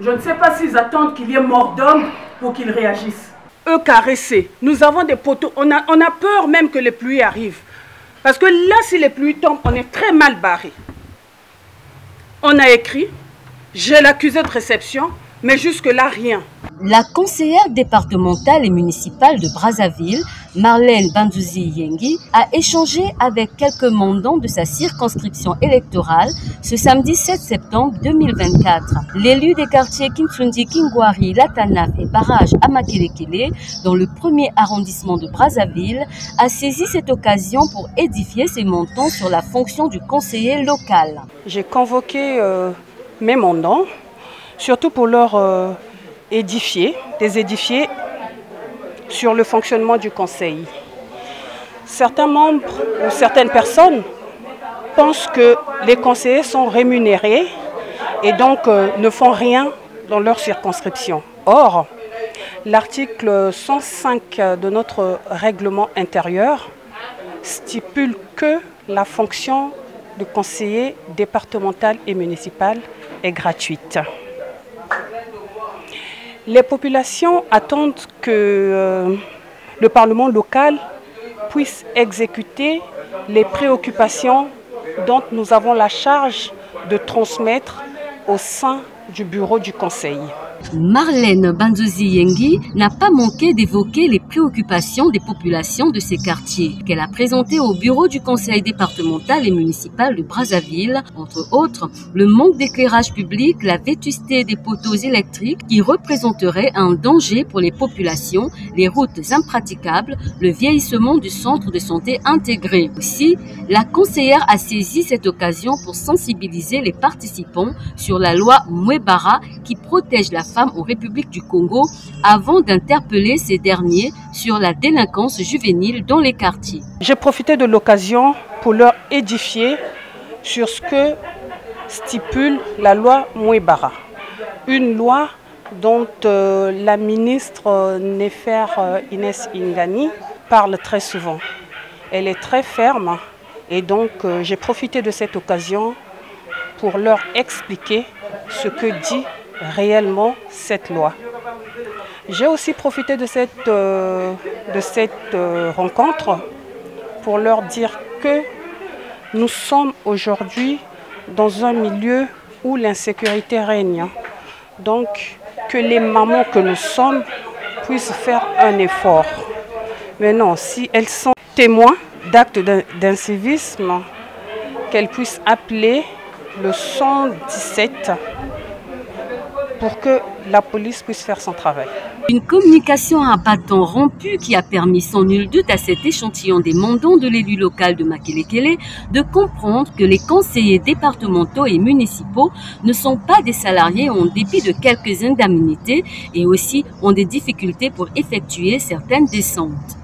Je ne sais pas s'ils attendent qu'il y ait mort d'homme pour qu'ils réagissent. Eux caressés, nous avons des poteaux. On a peur même que les pluies arrivent. Parce que là, si les pluies tombent, on est très mal barré. On a écrit, j'ai l'accusé de réception, mais jusque-là, rien. La conseillère départementale et municipale de Brazzaville, Marlène Bandouzi Yengi, a échangé avec quelques mandants de sa circonscription électorale ce samedi 7 septembre 2024. L'élu des quartiers Kinsundi, Kingwari, Latanaf et Barrage à Makelekele, dans le premier arrondissement de Brazzaville, a saisi cette occasion pour édifier ses montants sur la fonction du conseiller local. J'ai convoqué mes mandants, surtout pour leur édifier sur le fonctionnement du conseil. Certains membres ou certaines personnes pensent que les conseillers sont rémunérés et donc ne font rien dans leur circonscription. Or, l'article 105 de notre règlement intérieur stipule que la fonction de conseiller départemental et municipal est gratuite. Les populations attendent que le Parlement local puisse exécuter les préoccupations dont nous avons la charge de transmettre au sein du bureau du conseil. Marlène Bandouzi Yengi n'a pas manqué d'évoquer les préoccupations des populations de ces quartiers qu'elle a présentées au bureau du conseil départemental et municipal de Brazzaville, entre autres le manque d'éclairage public, la vétusté des poteaux électriques qui représenteraient un danger pour les populations, les routes impraticables, le vieillissement du centre de santé intégré. Aussi, la conseillère a saisi cette occasion pour sensibiliser les participants sur la loi Mwebara qui protège la femme en République du Congo avant d'interpeller ces derniers sur la délinquance juvénile dans les quartiers. J'ai profité de l'occasion pour leur édifier sur ce que stipule la loi Mwebara. Une loi dont la ministre Nefer Inès Ingani parle très souvent. Elle est très ferme et donc j'ai profité de cette occasion pour leur expliquer ce que dit réellement cette loi. J'ai aussi profité de cette rencontre pour leur dire que nous sommes aujourd'hui dans un milieu où l'insécurité règne. Donc que les mamans que nous sommes puissent faire un effort. Mais non, si elles sont témoins d'actes d'incivisme, qu'elles puissent appeler le 117 pour que la police puisse faire son travail. Une communication à bâton rompu qui a permis sans nul doute à cet échantillon des mandants de l'élu local de Makelekele de comprendre que les conseillers départementaux et municipaux ne sont pas des salariés en dépit de quelques indemnités et aussi ont des difficultés pour effectuer certaines descentes.